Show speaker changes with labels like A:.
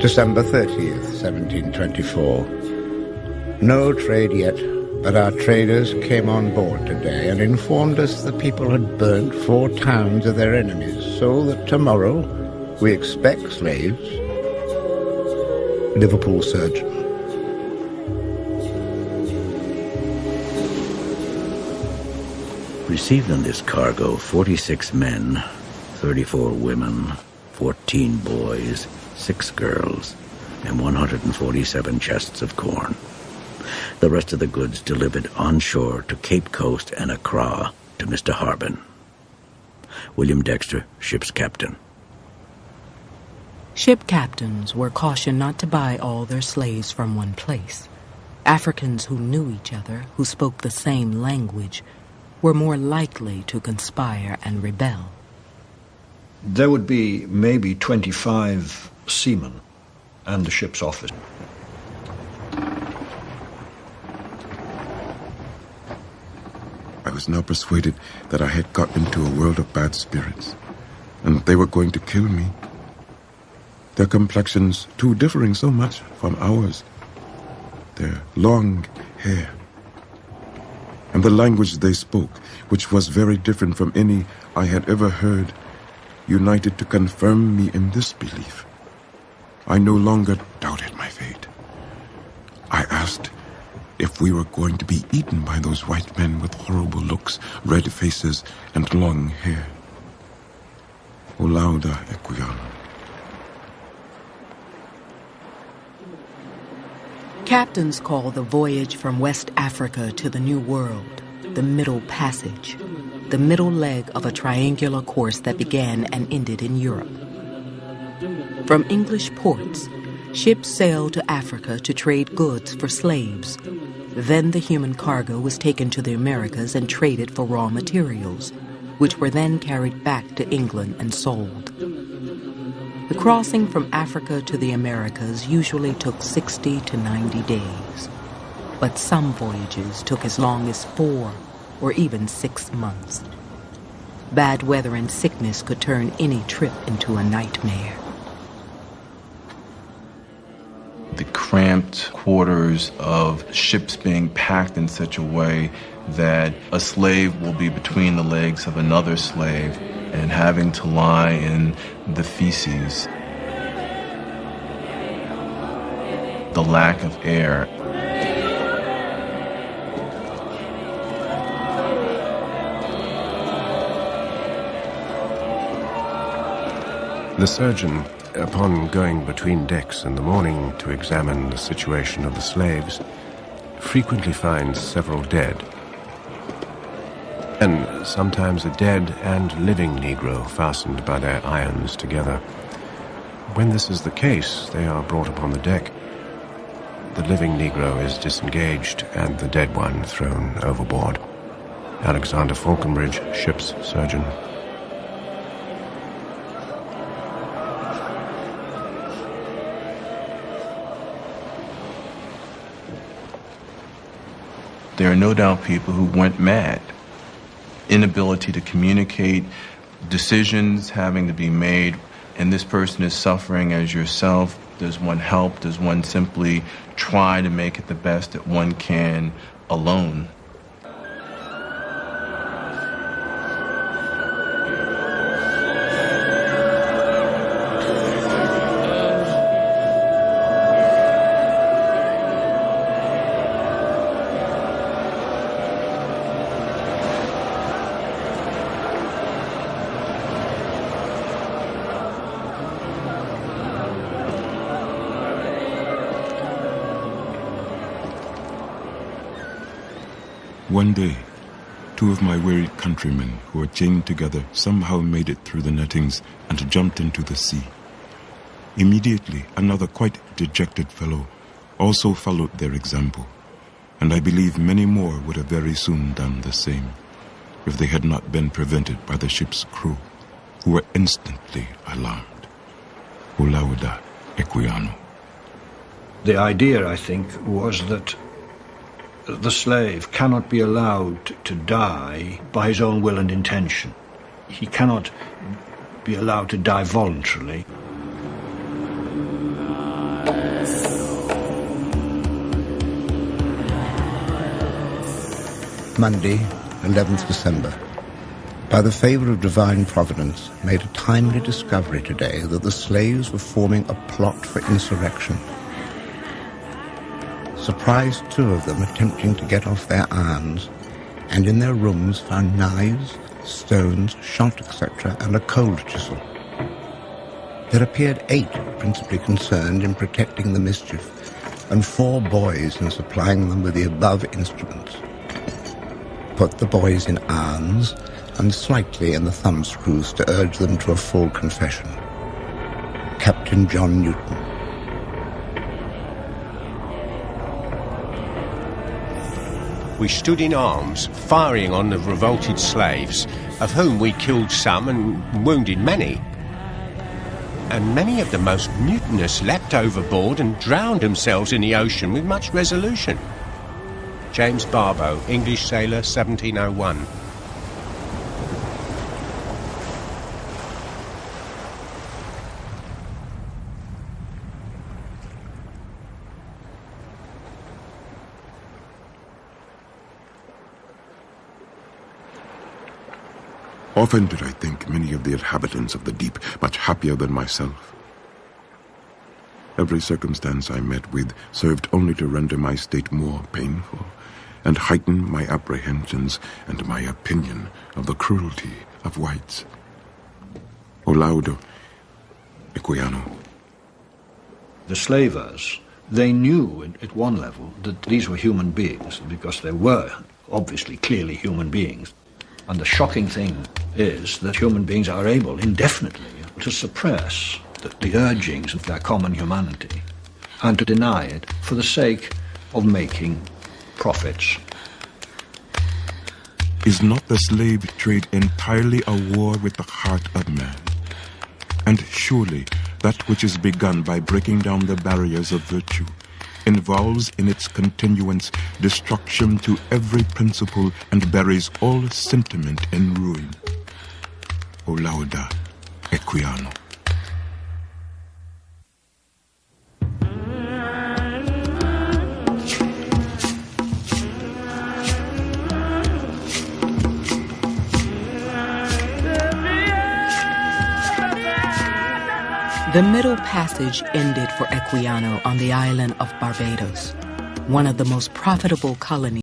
A: December 30th, 1724. No trade yet, but our traders came on board today and informed us the people had burnt 4 towns of their enemies, so that tomorrow we expect slaves. Liverpool surgeon.
B: Received on this cargo 46 men, 34 women, 14 boys, 6 girls, and 147 chests of corn. The rest of the goods delivered onshore to Cape Coast and Accra to Mr. Harbin. William Dexter, ship's captain.
C: Ship captains were cautioned not to buy all their slaves from one place. Africans who knew each other, who spoke the same language, were more likely to conspire and rebel.
D: There would be maybe 25 seamen and the ship's office.
E: I was now persuaded that I had got into a world of bad spirits, and they were going to kill me. Their complexions, too, differing so much from ours. Their long hair. And the language they spoke, which was very different from any I had ever heard, united to confirm me in this belief. I no longer doubted my fate. I asked if we were going to be eaten by those white men with horrible looks, red faces, and long hair. O lauda equiano.
C: Captains call the voyage from West Africa to the New World the Middle Passage, the middle leg of a triangular course that began and ended in Europe. From English ports, ships sailed to Africa to trade goods for slaves. Then the human cargo was taken to the Americas and traded for raw materials, which were then carried back to England and sold. The crossing from Africa to the Americas usually took 60 to 90 days, but some voyages took as long as 4 or even 6 months. Bad weather and sickness could turn any trip into a nightmare.
F: The cramped quarters of ships being packed in such a way that a slave will be between the legs of another slave and having to lie in the feces. The lack of air.
G: The surgeon, upon going between decks in the morning to examine the situation of the slaves, frequently finds several dead, and sometimes a dead and living Negro fastened by their irons together. When this is the case, they are brought upon the deck. The living Negro is disengaged and the dead one thrown overboard. Alexander Falconbridge, ship's surgeon.
F: There are no doubt people who went mad. Inability to communicate, decisions having to be made, and this person is suffering as yourself. Does one help? Does one simply try to make it the best that one can alone?
E: One day, 2 of my wearied countrymen who were chained together somehow made it through the nettings and jumped into the sea. Immediately, another quite dejected fellow also followed their example, and I believe many more would have very soon done the same if they had not been prevented by the ship's crew, who were instantly alarmed. O lauda equiano.
D: The idea, I think, was that the slave cannot be allowed to die by his own will and intention. He cannot be allowed to die voluntarily.
A: Monday, 11th December. By the favour of divine providence, made a timely discovery today that the slaves were forming a plot for insurrection. Surprised two of them attempting to get off their irons, and in their rooms found knives, stones, shot, etc., and a cold chisel. There appeared 8 principally concerned in protecting the mischief, and 4 boys in supplying them with the above instruments. Put the boys in irons, and slightly in the thumbscrews to urge them to a full confession. Captain John Newton.
H: We stood in arms, firing on the revolted slaves, of whom we killed some and wounded many. And many of the most mutinous leapt overboard and drowned themselves in the ocean with much resolution. James Barbow, English sailor, 1701.
E: Often did I think many of the inhabitants of the deep much happier than myself. Every circumstance I met with served only to render my state more painful, and heighten my apprehensions and my opinion of the cruelty of whites. O laudo, equiano.
D: The slavers, they knew at one level that these were human beings, because they were obviously clearly human beings. And the shocking thing is that human beings are able indefinitely to suppress the urgings of their common humanity and to deny it for the sake of making profits.
E: Is not the slave trade entirely a war with the heart of man? And surely that which is begun by breaking down the barriers of virtue involves in its continuance destruction to every principle and buries all sentiment in ruin. O lauda, equiano.
C: The Middle Passage ended for Equiano on the island of Barbados, one of the most profitable colonies